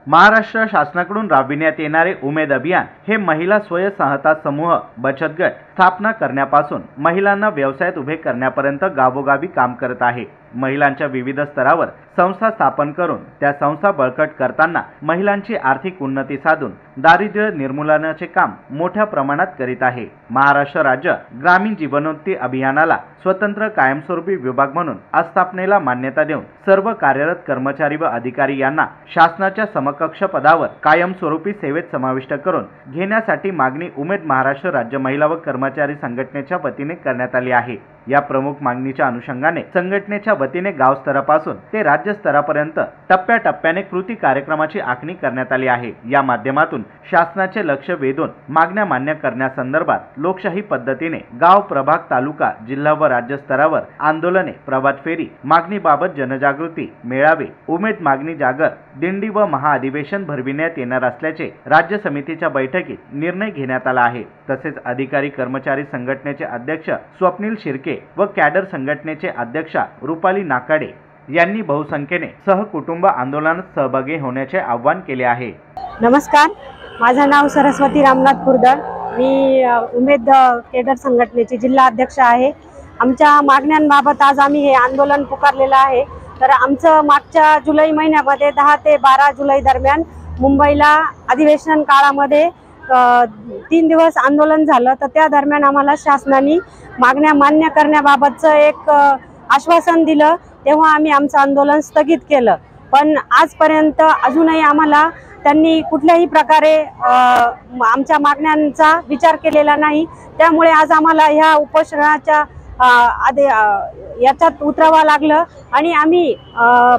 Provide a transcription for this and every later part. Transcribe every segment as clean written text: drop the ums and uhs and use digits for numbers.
महाराष्ट्र शासनाकडून राबविण्यात येणारे उमेद अभियान हे महिला स्वयंसहायता समूह बचत गट स्थापना करण्यापासून महिलांना व्यवसायात उभे करण्यापर्यंत गावोगावी काम करत आहे। महिलांच्या विविध स्तरावर संस्था स्थापन करून त्या संस्था बळकट करताना महिलांची आर्थिक उन्नती साधून दारिद्र्य निर्मूलनाचे काम मोठ्या प्रमाणात करीत आहे। महाराष्ट्र राज्य ग्रामीण जीवनोन्नती अभियानाला स्वतंत्र कायमस्वरूपी विभाग म्हणून आस्थापनेला मान्यता देऊन सर्व कार्यरत कर्मचारी व अधिकारी यांना शासनाच्या समकक्ष पदावर कायमस्वरूपी सेवेत समाविष्ट करून घेण्यासाठी मागणी उमेद महाराष्ट्र राज्य महिला व कर्मचारी संघटनेच्या वतीने करण्यात आली आहे। या प्रमुख मागणीच्या अनुषंगाने संघटनेच्या वतीने गाव स्तरापासून ते राज्य स्तरापर्यंत टप्प्याटप्प्याने कृती कार्यक्रमाची आखणी करण्यात आली आहे। या माध्यमातून शासनाचे लक्ष वेधून मागण्या मान्य करण्यासंदर्भात लोकशाही पद्धतीने गाव, प्रभाग, तालुका, जिल्हा व राज्य स्तरावर आंदोलने, प्रभात फेरी, मागणीबाबत जनजागृती, मेळावे, उमेद मागणी जागर, दिंडी व महाअधिवेशन भरविण्यात येणार असल्याचे राज्य समितीच्या बैठकीत निर्णय घेण्यात आला आहे। तसेच अधिकारी कर्मचारी संघटनेचे अध्यक्ष स्वप्नील शिर्के व कॅडर संघटनेचे अध्यक्षा रुपाली नाकाडे यांनी बहुसंख्येने सहकुटुंब आंदोलनात सहभागी होण्याचे आवाहन केले आहे। नमस्कार, माझे नाव सरस्वती रामनाथ कुरदळ, मी उमेद केडर संघटनेची जिल्हा अध्यक्ष आहे। आमच्या मागण्यांबाबत आज आम्ही हे आंदोलन पुकारलेलं आहे। तर आमचं मागच्या जुलै महिन्यामध्ये 10 ते 12 जुलै दरम्यान मुंबईला अधिवेशन काळामध्ये 3 दिवस आंदोलन झालं। तर त्या दरम्यान आम्हाला शासनाने मागण्या मान्य करण्याबाबतचं एक आश्वासन दिलं, तेव्हा आम्ही आमचं आंदोलन स्थगित केलं। पण आजपर्यंत अजूनही आम्हाला त्यांनी कुठल्याही प्रकारे आमच्या मागण्यांचा विचार केलेला नाही। त्यामुळे आज आम्हाला ह्या उपोषणाच्या याच्यात उतरावं लागलं आणि आम्ही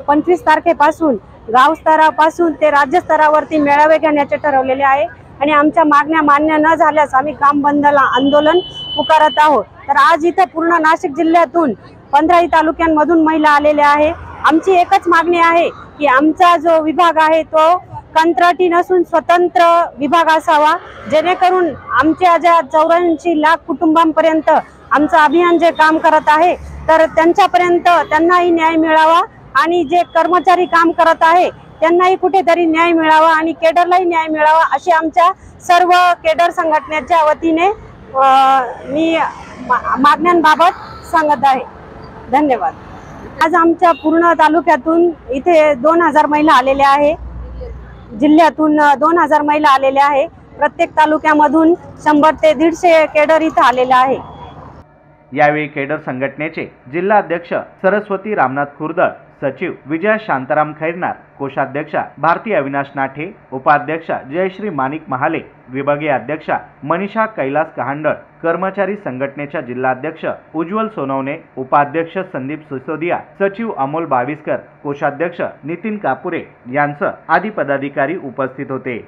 25 तारखेपासून गाव स्तरापासून ते राज्य स्तरावरती मेळावे घेण्याचे ठरवलेले आहे आणि आमच्या मागण्या मान्य न झाल्यास आम्ही काम बंदला आंदोलन पुकारत आहोत। तर आज इथं पूर्ण नाशिक जिल्ह्यातून 15 तालुक्यांमधून महिला आलेल्या आहे। आमची एकच मागणी आहे की आमचा जो विभाग आहे तो कंत्राटी नसून स्वतंत्र विभाग असावा, जेणेकरून आमच्या ज्या 84 लाख कुटुंबांपर्यंत आमचं अभियान जे काम करत आहे तर त्यांच्यापर्यंत त्यांनाही न्याय मिळावा आणि जे कर्मचारी काम करत आहे त्यांनाही कुठेतरी न्याय मिळावा आणि केडरलाही न्याय मिळावा, अशी आमच्या सर्व केडर संघटनेच्या वतीने मी मागण्यांबाबत सांगत आहे। धन्यवाद। आज आमच्या पूर्ण तालुक्यातून इथे 2000 महिला आलेल्या आहे, जिल्ह्यातून 2000 महिला आलेल्या आहे। प्रत्येक तालुक्यामधून 100 ते 150 केडर इथं आलेले आहे। यावेळी केडर संघटनेचे जिल्हा अध्यक्ष सरस्वती रामनाथ कुरदळ, सचिव विजय शांताराम खैरनार, कोषाध्यक्षा भारती अविनाश नाठे, उपाध्यक्षा जयश्री माणिक महाले, विभागीय अध्यक्षा मनीषा कैलास कहांडळ, कर्मचारी संघटनेच्या जिल्हाध्यक्ष उज्ज्वल सोनवणे, उपाध्यक्ष संदीप सिसोदिया, सचिव अमोल बाविस्कर, कोषाध्यक्ष नितीन कापुरे यांसह आदी पदाधिकारी उपस्थित होते।